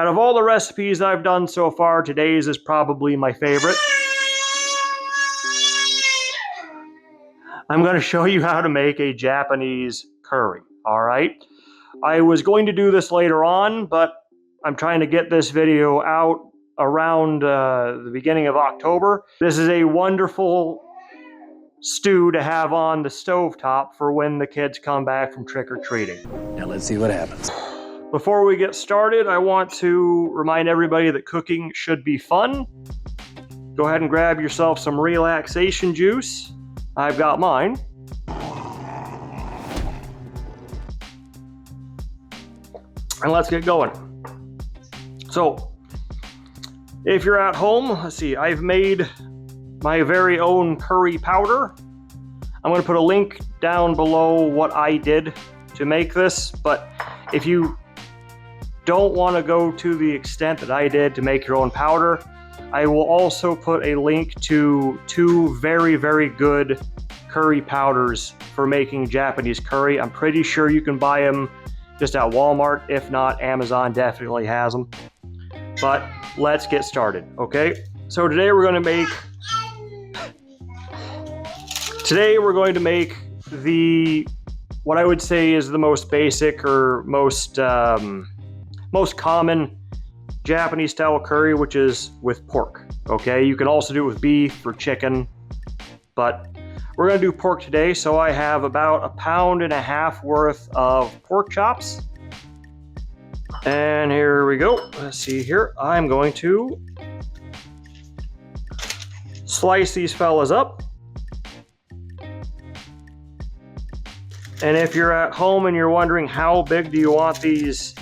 Out of all the recipes I've done so far, today's is probably my favorite. I'm going to show you how to make a Japanese curry, all right? I was going to do this later on, but I'm trying to get this video out around the beginning of October. This is a wonderful stew to have on the stovetop for when the kids come back from trick-or-treating. Now let's see what happens. Before we get started, I want to remind everybody that cooking should be fun. Go ahead and grab yourself some relaxation juice. I've got mine. And let's get going. So, if you're at home, let's see, I've made my very own curry powder. I'm going to put a link down below what I did to make this, but if you don't want to go to the extent that I did to make your own powder, I will also put a link to 2 very, very good curry powders for making Japanese curry. I'm pretty sure you can buy them just at Walmart. If not, Amazon definitely has them. But let's get started, okay? So today we're going to make what I would say is the most basic or most common Japanese style curry, which is with pork. Okay, you can also do it with beef or chicken, but we're going to do pork today. So I have about 1.5 pounds worth of pork chops, and here we go. Let's see here. I'm going to slice these fellas up. And if you're at home and you're wondering how big do you want these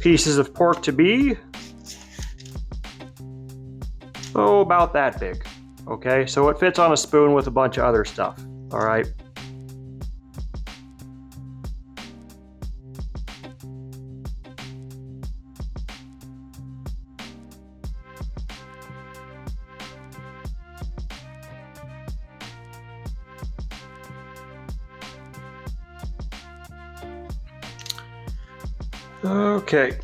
pieces of pork to be, oh, about that big. Okay, so it fits on a spoon with a bunch of other stuff. All right. Okay,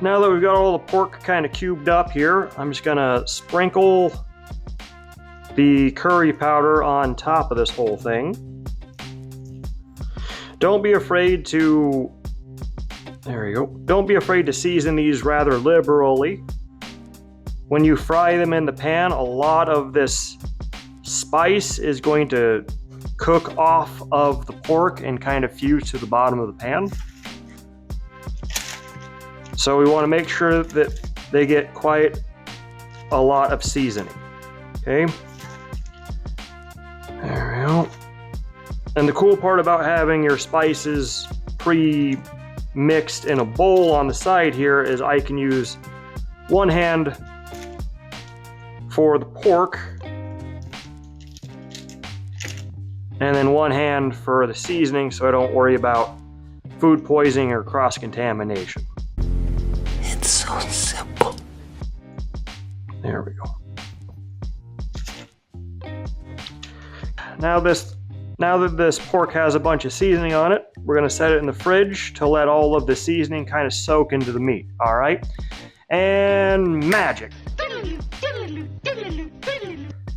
now that we've got all the pork kind of cubed up here, I'm just gonna sprinkle the curry powder on top of this whole thing. Don't be afraid to, there you go, don't be afraid to season these rather liberally. When you fry them in the pan, a lot of this spice is going to cook off of the pork and kind of fuse to the bottom of the pan. So we want to make sure that they get quite a lot of seasoning. Okay. There we go. And the cool part about having your spices pre-mixed in a bowl on the side here is I can use one hand for the pork and then one hand for the seasoning, so I don't worry about food poisoning or cross-contamination. It's so simple. There we go. Now that this pork has a bunch of seasoning on it, we're going to set it in the fridge to let all of the seasoning kind of soak into the meat. All right? And magic.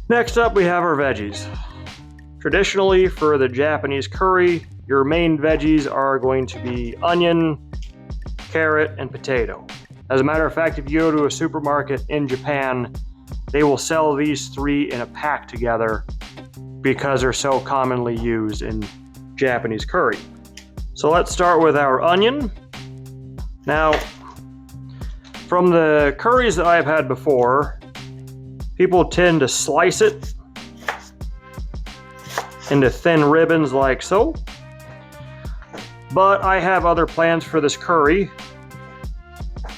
Next up, we have our veggies. Traditionally, for the Japanese curry, your main veggies are going to be onion, carrot, and potato. As a matter of fact, if you go to a supermarket in Japan, they will sell these 3 in a pack together because they're so commonly used in Japanese curry. So let's start with our onion. Now, from the curries that I've had before, people tend to slice it into thin ribbons like so. But I have other plans for this curry,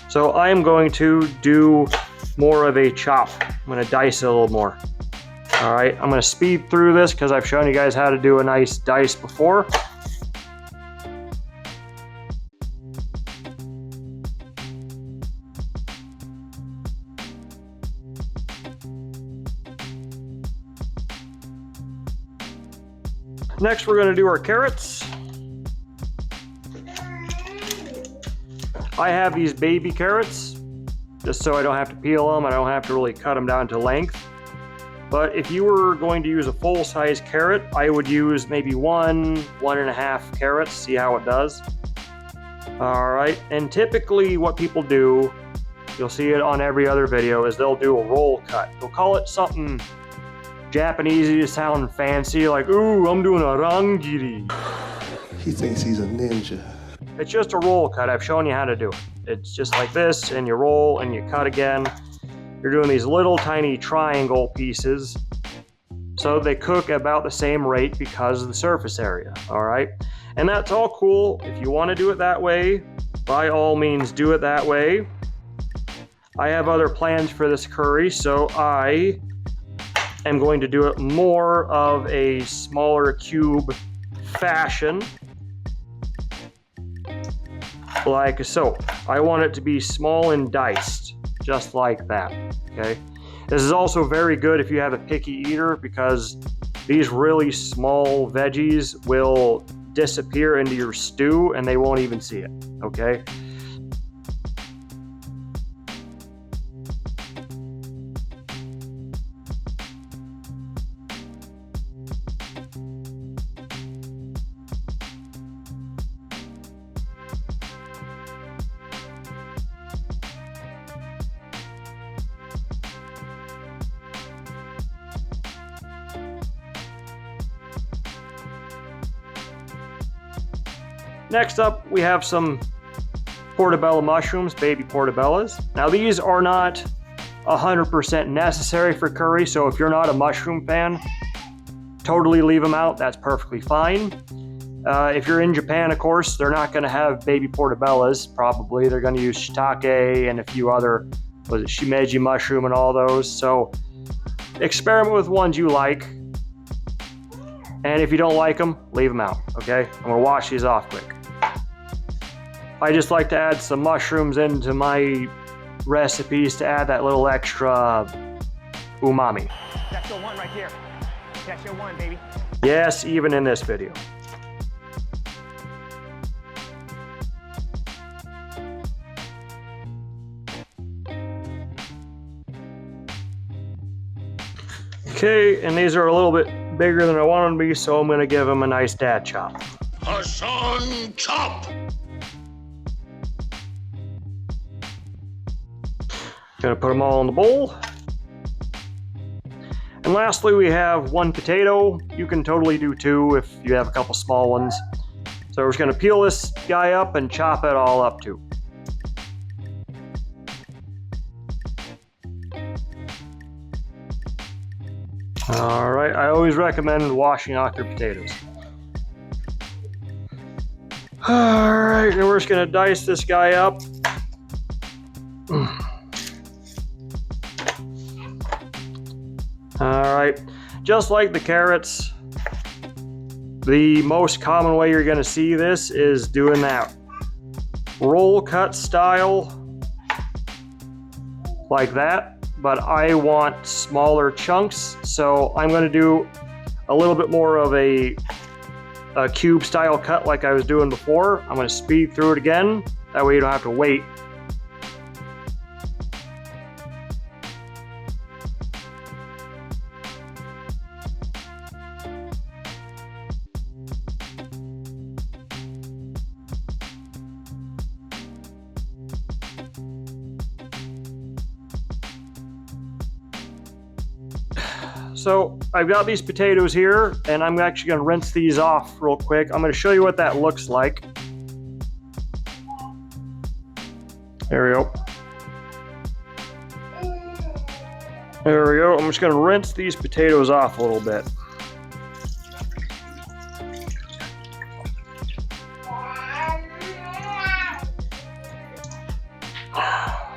so I'm going to do more of a chop. I'm going to dice it a little more. All right, I'm going to speed through this because I've shown you guys how to do a nice dice before. Next, we're going to do our carrots. I have these baby carrots, just so I don't have to peel them. I don't have to really cut them down to length. But if you were going to use a full-size carrot, I would use maybe 1.5 carrots, see how it does. All right, and typically what people do, you'll see it on every other video, is they'll do a roll cut. They'll call it something Japanese to sound fancy, like, ooh, I'm doing a rangiri. He thinks he's a ninja. It's just a roll cut. I've shown you how to do it. It's just like this, and you roll and you cut again. You're doing these little tiny triangle pieces, so they cook about the same rate because of the surface area, all right? And that's all cool. If you want to do it that way, by all means do it that way. I have other plans for this curry, so I am going to do it more of a smaller cube fashion, like so. I want it to be small and diced, just like that, okay? This is also very good if you have a picky eater, because these really small veggies will disappear into your stew and they won't even see it, okay? Next up, we have some portobello mushrooms, baby portobellas. Now these are not 100% necessary for curry, so if you're not a mushroom fan, totally leave them out, that's perfectly fine. If you're in Japan, of course, they're not gonna have baby portobellas, probably. They're gonna use shiitake and a few other, was it shimeji mushroom and all those, so experiment with ones you like. And if you don't like them, leave them out, okay? I'm gonna wash these off quick. I just like to add some mushrooms into my recipes to add that little extra umami. That's your one right there. That's your one, baby. Yes, even in this video. Okay, and these are a little bit bigger than I want them to be, so I'm gonna give them a nice dad chop. Hassan chop! Gonna put them all in the bowl. And lastly, we have 1 potato. You can totally do 2 if you have a couple small ones. So we're just gonna peel this guy up and chop it all up too. All right, I always recommend washing off your potatoes. All right, and we're just gonna dice this guy up. All right, just like the carrots, the most common way you're gonna see this is doing that roll cut style, like that, but I want smaller chunks, so I'm gonna do a little bit more of a cube style cut like I was doing before. I'm gonna speed through it again, that way you don't have to wait. So I've got these potatoes here, and I'm actually going to rinse these off real quick. I'm going to show you what that looks like. There we go. There we go. I'm just going to rinse these potatoes off a little bit.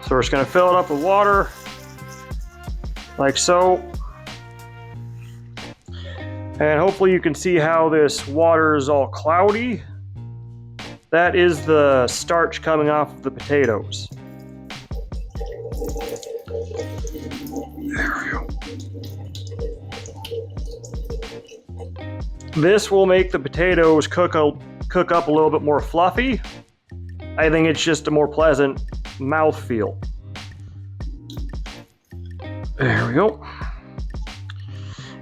So we're just going to fill it up with water, like so. And hopefully you can see how this water is all cloudy. That is the starch coming off of the potatoes. There we go. This will make the potatoes cook up a little bit more fluffy. I think it's just a more pleasant mouthfeel. There we go.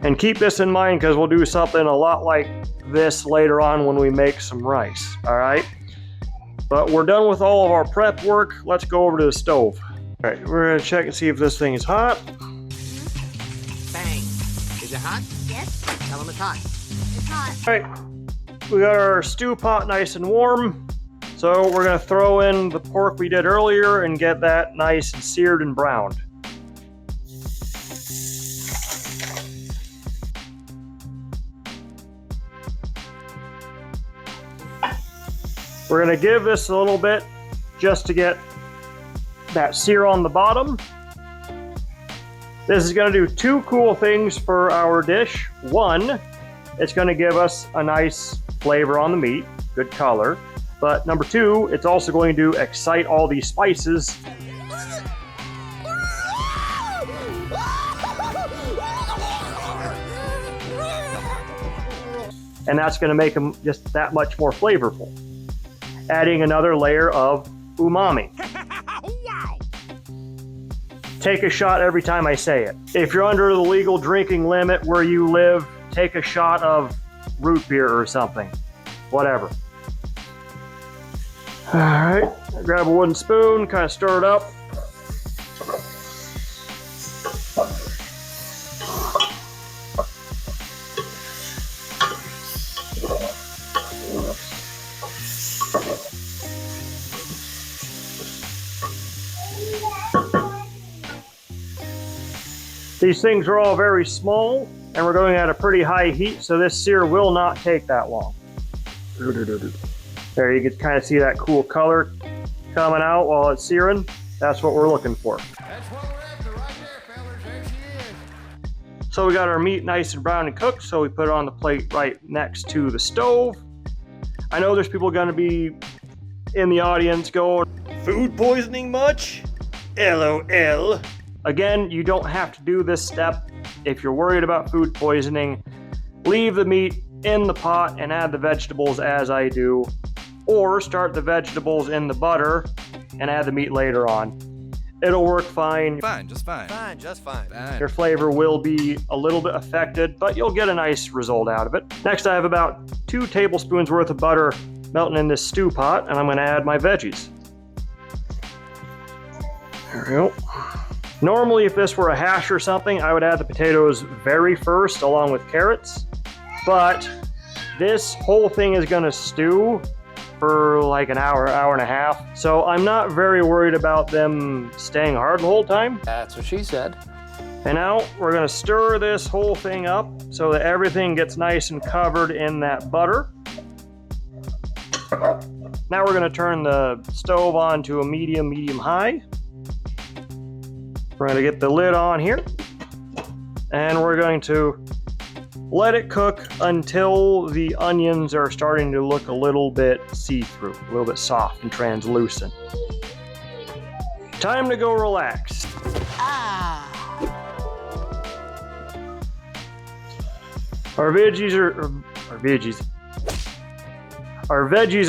And keep this in mind because we'll do something a lot like this later on when we make some rice, all right? But we're done with all of our prep work. Let's go over to the stove. All right, we're gonna check and see if this thing is hot. Bang. Is it hot? Yes, Tell him it's hot. it's hot. All right, we got our stew pot nice and warm. So we're gonna throw in the pork we did earlier and get that nice and seared and browned. We're gonna give this a little bit just to get that sear on the bottom. This is gonna do two cool things for our dish. One, it's gonna give us a nice flavor on the meat, good color. But number two, it's also going to excite all these spices. And that's gonna make them just that much more flavorful, adding another layer of umami. Wow. Take a shot every time I say it. If you're under the legal drinking limit where you live, take a shot of root beer or something, whatever. All right, grab a wooden spoon, kind of stir it up. These things are all very small, and we're going at a pretty high heat, so this sear will not take that long. There, you can kind of see that cool color coming out while it's searing. That's what we're looking for. That's what we're after right there, fellas. There she is. So we got our meat nice and brown and cooked, so we put it on the plate right next to the stove. I know there's people gonna be in the audience going, "Food poisoning much? LOL." Again, you don't have to do this step. If you're worried about food poisoning, leave the meat in the pot and add the vegetables as I do, or start the vegetables in the butter and add the meat later on. It'll work fine. Fine, just fine. Fine, just fine. Fine. Your flavor will be a little bit affected, but you'll get a nice result out of it. Next, I have about 2 tablespoons worth of butter melting in this stew pot, and I'm gonna add my veggies. There we go. Normally, if this were a hash or something, I would add the potatoes very first along with carrots, but this whole thing is gonna stew for like an hour, hour and a half. So I'm not very worried about them staying hard the whole time. That's what she said. And now we're gonna stir this whole thing up so that everything gets nice and covered in that butter. Now we're gonna turn the stove on to a medium high. We're gonna get the lid on here, and we're going to let it cook until the onions are starting to look a little bit see-through, a little bit soft and translucent. Time to go relax. Our veggies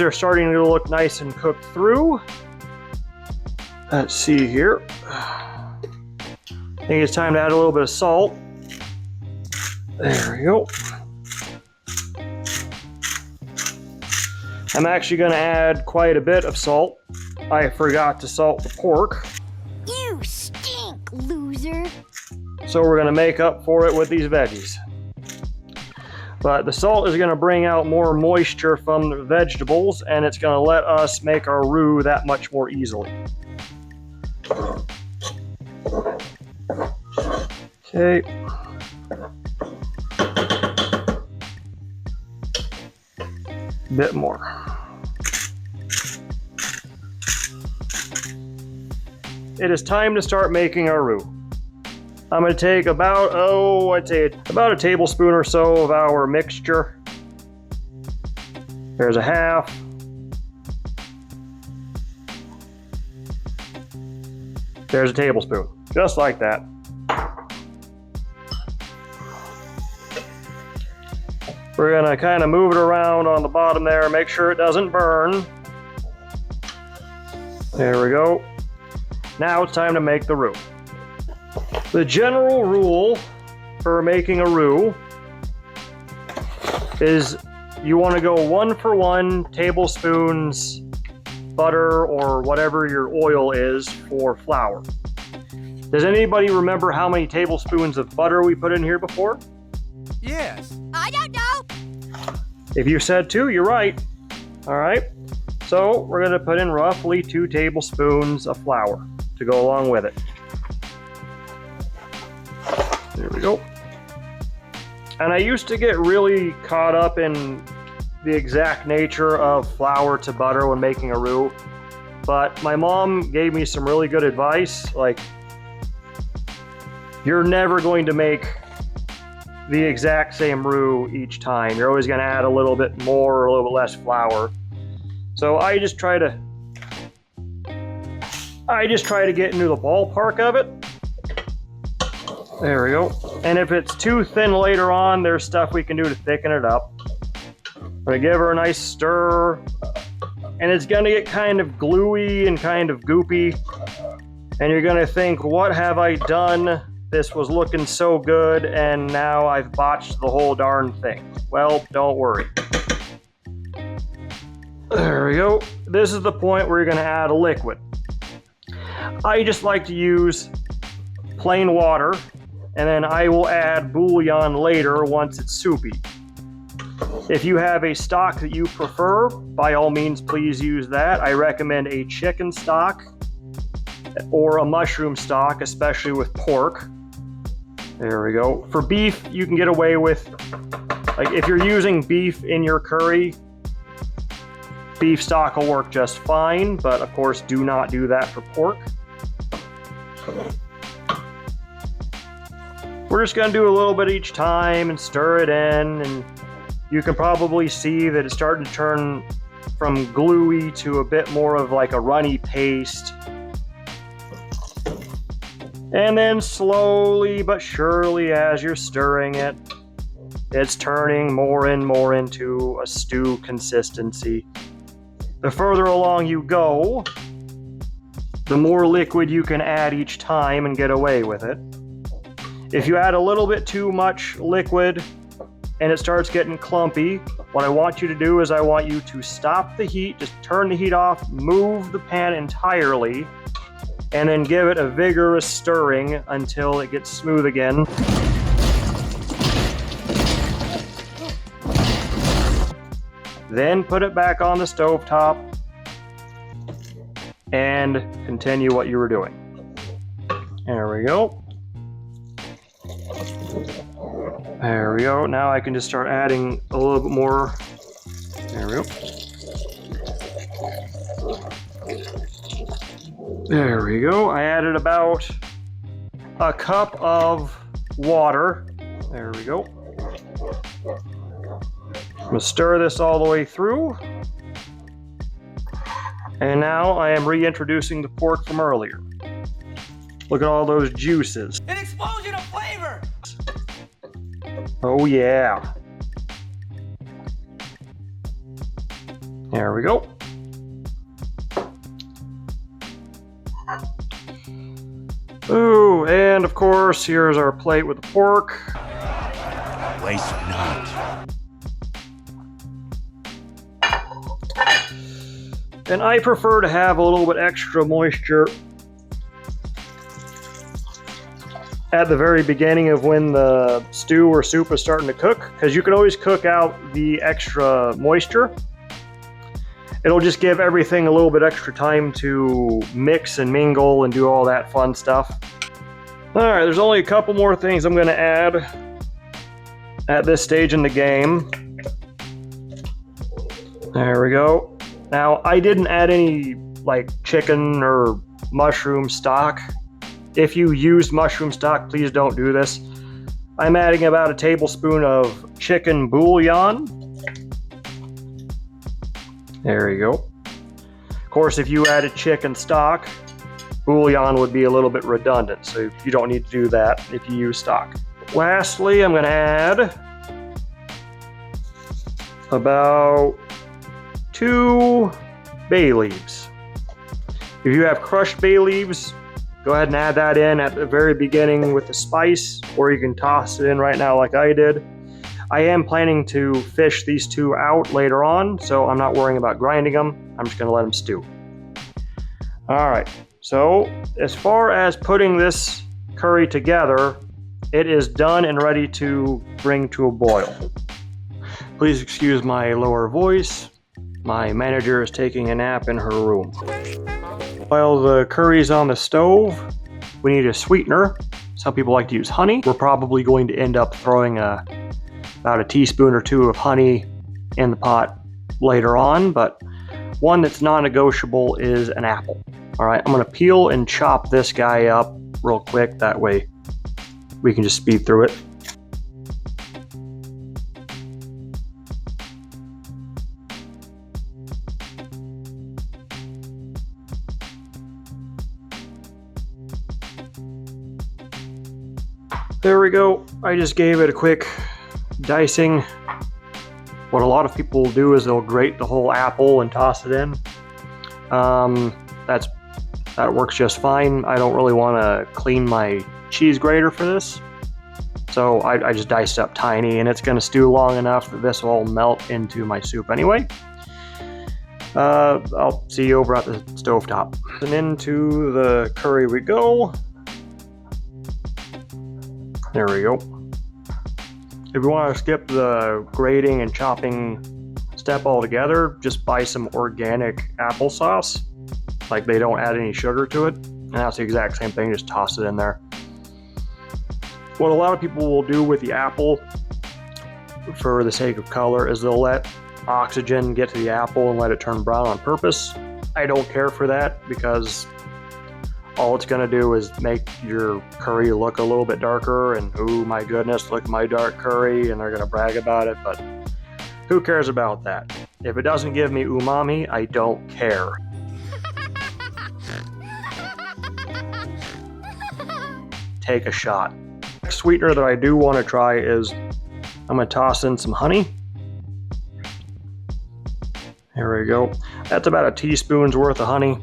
are starting to look nice and cooked through. Let's see here. I think it's time to add a little bit of salt. There we go. I'm actually going to add quite a bit of salt. I forgot to salt the pork. You stink, loser. So we're going to make up for it with these veggies. But the salt is going to bring out more moisture from the vegetables, and it's going to let us make our roux that much more easily. Okay. Bit more. It is time to start making our roux. I'm going to take about, I'd say about a tablespoon or so of our mixture. There's a half. There's a tablespoon, just like that. We're gonna kind of move it around on the bottom there, make sure it doesn't burn. There we go. Now it's time to make the roux. The general rule for making a roux is you want to go 1-for-1 tablespoons butter or whatever your oil is for flour. Does anybody remember how many tablespoons of butter we put in here before? Yes. I don't know. If you said 2, you're right. All right. So we're going to put in roughly 2 tablespoons of flour to go along with it. There we go. And I used to get really caught up in the exact nature of flour to butter when making a roux, but my mom gave me some really good advice. Like, you're never going to make the exact same roux each time. You're always going to add a little bit more or a little bit less flour. So I just try to get into the ballpark of it. There we go. And if it's too thin later on, there's stuff we can do to thicken it up. I'm gonna give her a nice stir, and it's gonna get kind of gluey and kind of goopy. And you're gonna think, what have I done? This was looking so good, and now I've botched the whole darn thing. Well, don't worry. There we go. This is the point where you're gonna add a liquid. I just like to use plain water, and then I will add bouillon later once it's soupy. If you have a stock that you prefer, by all means, please use that. I recommend a chicken stock or a mushroom stock, especially with pork. There we go. For beef, you can get away with, like, if you're using beef in your curry, beef stock will work just fine, but of course, do not do that for pork. We're just going to do a little bit each time and stir it in, and you can probably see that it's starting to turn from gluey to a bit more of like a runny paste. And then slowly but surely, as you're stirring it, it's turning more and more into a stew consistency. The further along you go, the more liquid you can add each time and get away with it. If you add a little bit too much liquid and it starts getting clumpy, what I want you to do is I want you to stop the heat, just turn the heat off, move the pan entirely, and then give it a vigorous stirring until it gets smooth again. Then put it back on the stovetop and continue what you were doing. There we go. There we go. Now I can just start adding a little bit more. There we go. There we go. I added about a cup of water. There we go. I'm going to stir this all the way through. And now I am reintroducing the pork from earlier. Look at all those juices. An explosion of flavor! Oh yeah. There we go. Ooh, and of course, here's our plate with the pork. Waste not. And I prefer to have a little bit extra moisture at the very beginning of when the stew or soup is starting to cook, because you can always cook out the extra moisture. It'll just give everything a little bit extra time to mix and mingle and do all that fun stuff. All right, there's only a couple more things I'm going to add at this stage in the game. There we go. Now, I didn't add any like chicken or mushroom stock. If you used mushroom stock, please don't do this. I'm adding about a tablespoon of chicken bouillon. There you go. Of course, if you added chicken stock, bouillon would be a little bit redundant, so you don't need to do that if you use stock. Lastly, I'm going to add about 2 bay leaves. If you have crushed bay leaves, go ahead and add that in at the very beginning with the spice, or you can toss it in right now like I did. I am planning to fish these two out later on, so I'm not worrying about grinding them. I'm just gonna let them stew. All right, so as far as putting this curry together, it is done and ready to bring to a boil. Please excuse my lower voice. My manager is taking a nap in her room. While the curry's on the stove, we need a sweetener. Some people like to use honey. We're probably going to end up throwing about a teaspoon or two of honey in the pot later on, but one that's non-negotiable is an apple. All right, I'm gonna peel and chop this guy up real quick. That way we can just speed through it. There we go. I just gave it a quick dicing. What a lot of people will do is they'll grate the whole apple and toss it in. That works just fine. I don't really want to clean my cheese grater for this. So I just diced up tiny, and it's going to stew long enough that this will melt into my soup anyway. I'll see you over at the stovetop. And into the curry we go. There we go. If you want to skip the grating and chopping step altogether, just buy some organic applesauce. Like, they don't add any sugar to it. And that's the exact same thing, just toss it in there. What a lot of people will do with the apple, for the sake of color, is they'll let oxygen get to the apple and let it turn brown on purpose. I don't care for that, because all it's going to do is make your curry look a little bit darker, and oh my goodness, look at my dark curry, and they're going to brag about it, but who cares about that? If it doesn't give me umami, I don't care. Take a shot. Next sweetener that I do want to try is, I'm going to toss in some honey. There we go. That's about a teaspoon's worth of honey.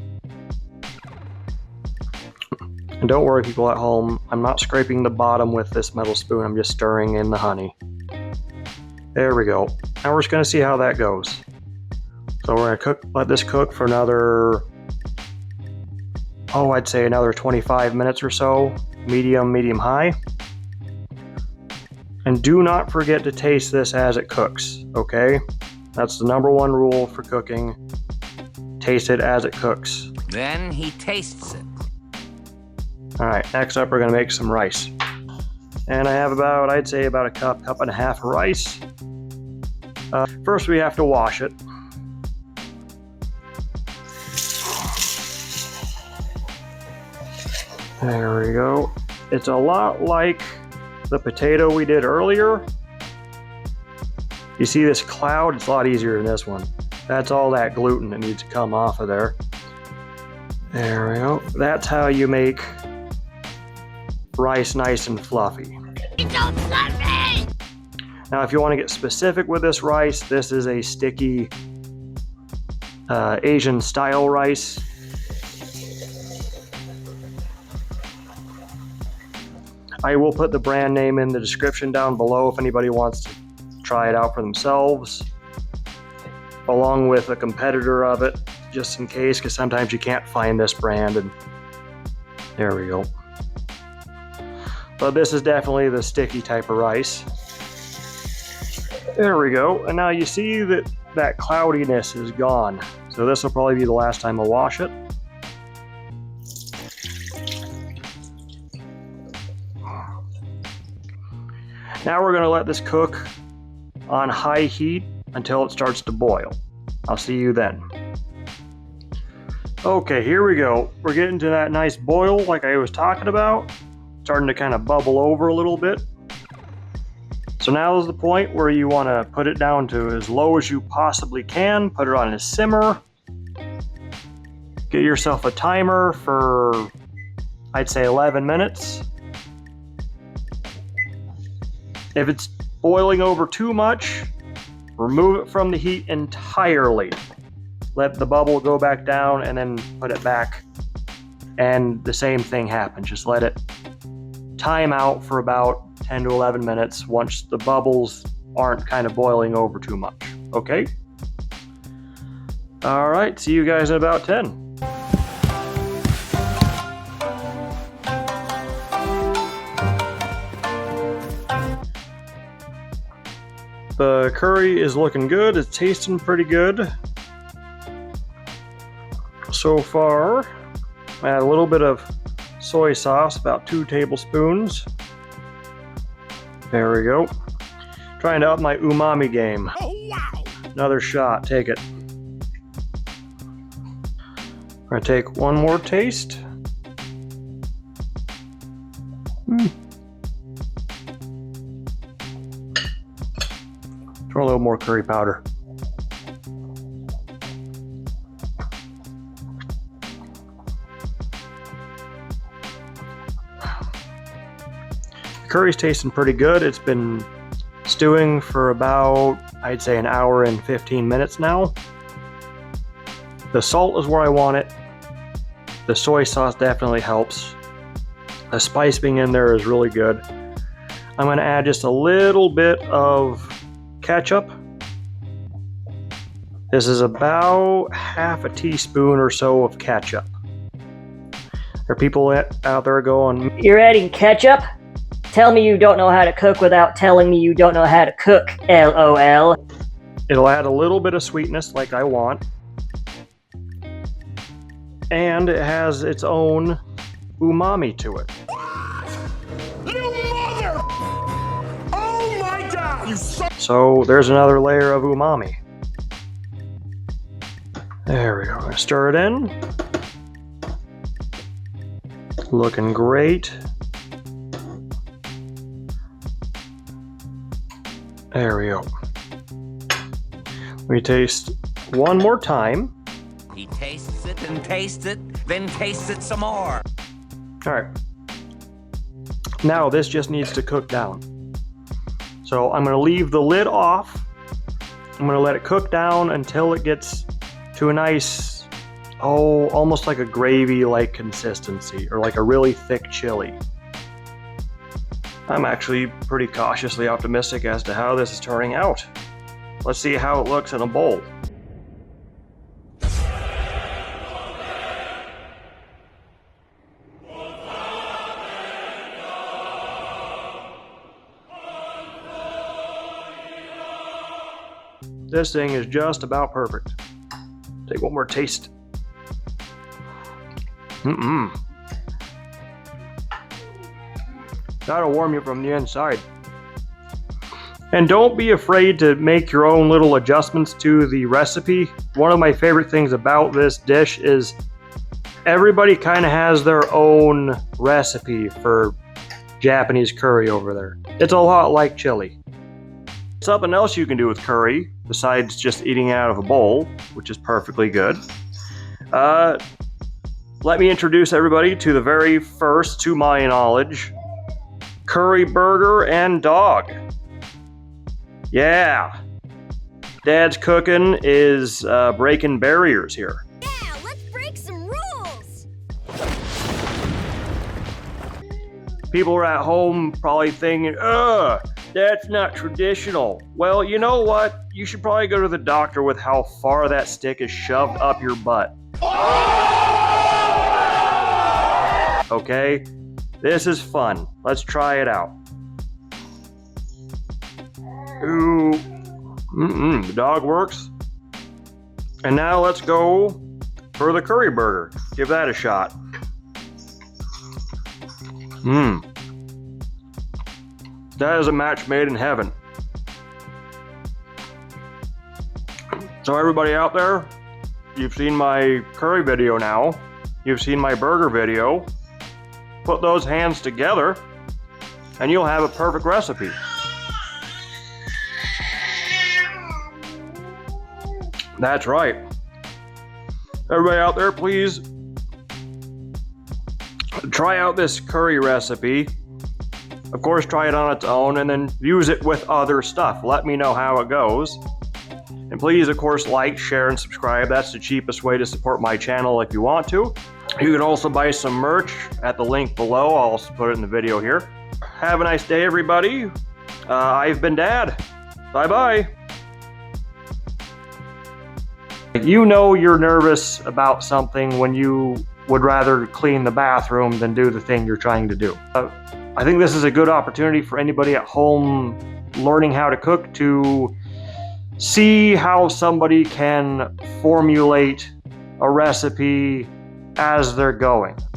And don't worry, people at home, I'm not scraping the bottom with this metal spoon, I'm just stirring in the honey. There we go. Now we're just going to see how that goes. So we're going to let this cook for another, I'd say another 25 minutes or so. Medium high. And do not forget to taste this as it cooks, okay? That's the number one rule for cooking. Taste it as it cooks. Then he tastes it. All right, next up we're gonna make some rice. And I have about, I'd say about a cup and a half of rice. First we have to wash it. There we go. It's a lot like the potato we did earlier. You see this cloud? It's a lot easier than this one. That's all that gluten that needs to come off of there. There we go. That's how you make rice nice and fluffy. Don't slap me! Now, if you want to get specific with this rice, this is a sticky Asian style rice. I will put the brand name in the description down below if anybody wants to try it out for themselves, along with a competitor of it, just in case, because sometimes you can't find this brand. And there we go. But this is definitely the sticky type of rice. There we go. And now you see that that cloudiness is gone. So this will probably be the last time I wash it. Now we're going to let this cook on high heat until it starts to boil. I'll see you then. Okay, here we go. We're getting to that nice boil like I was talking about. Starting to kind of bubble over a little bit. So now is the point where you want to put it down to as low as you possibly can. Put it on a simmer. Get yourself a timer for, I'd say, 11 minutes. If it's boiling over too much, remove it from the heat entirely. let the bubble go back down, and then put it back. And the same thing happens. Just let it time out for about 10 to 11 minutes once the bubbles aren't kind of boiling over too much. Okay? All right, see you guys in about 10. The curry is looking good. It's tasting pretty good so far. Add a little bit of soy sauce, about 2 tablespoons. There we go. Trying to up my umami game. Oh, wow! Another shot, take it. I'm gonna take one more taste. Throw a little more curry powder. The curry's tasting pretty good. It's been stewing for about, I'd say, an hour and 15 minutes now. The salt is where I want it. The soy sauce definitely helps. The spice being in there is really good. I'm going to add just a little bit of ketchup. This is about half a teaspoon or so of ketchup. There are people out there going, "You're adding ketchup? Tell me you don't know how to cook without telling me you don't know how to cook, LOL." it'll add a little bit of sweetness like I want. And it has its own umami to it. You mother! Oh my god! You son! So there's another layer of umami. There we go. I'm gonna stir it in. Looking great. There we go. We taste one more time. He tastes it and tastes it, then tastes it some more. All right. Now this just needs to cook down. So I'm going to leave the lid off. I'm going to let it cook down until it gets to a nice, almost like a gravy-like consistency, or like a really thick chili. I'm actually pretty cautiously optimistic as to how this is turning out. Let's see how it looks in a bowl. This thing is just about perfect. Take one more taste. That'll warm you from the inside. And don't be afraid to make your own little adjustments to the recipe. One of my favorite things about this dish is everybody kind of has their own recipe for Japanese curry over there. It's a lot like chili. Something else you can do with curry, besides just eating it out of a bowl, which is perfectly good. Let me introduce everybody to the very first, to my knowledge, curry burger and dog. Yeah. Dad's Cookin is breaking barriers here. Yeah, let's break some rules. People are at home probably thinking, ugh, that's not traditional. Well, you know what? You should probably go to the doctor with how far that stick is shoved up your butt. Okay? This is fun. Let's try it out. Ooh. The dog works. And now let's go for the curry burger. Give that a shot. That is a match made in heaven. So everybody out there, you've seen my curry video now. You've seen my burger video. Put those hands together and you'll have a perfect recipe. That's right. Everybody out there, please try out this curry recipe. Of course, try it on its own and then use it with other stuff. Let me know how it goes. And And please, of course, like, share, and subscribe. That's the cheapest way to support my channel if you want to. You can also buy some merch at the link below. I'll also put it in the video here. Have a nice day, everybody. I've been Dad. Bye-bye. You know you're nervous about something when you would rather clean the bathroom than do the thing you're trying to do. I think this is a good opportunity for anybody at home learning how to cook to see how somebody can formulate a recipe as they're going.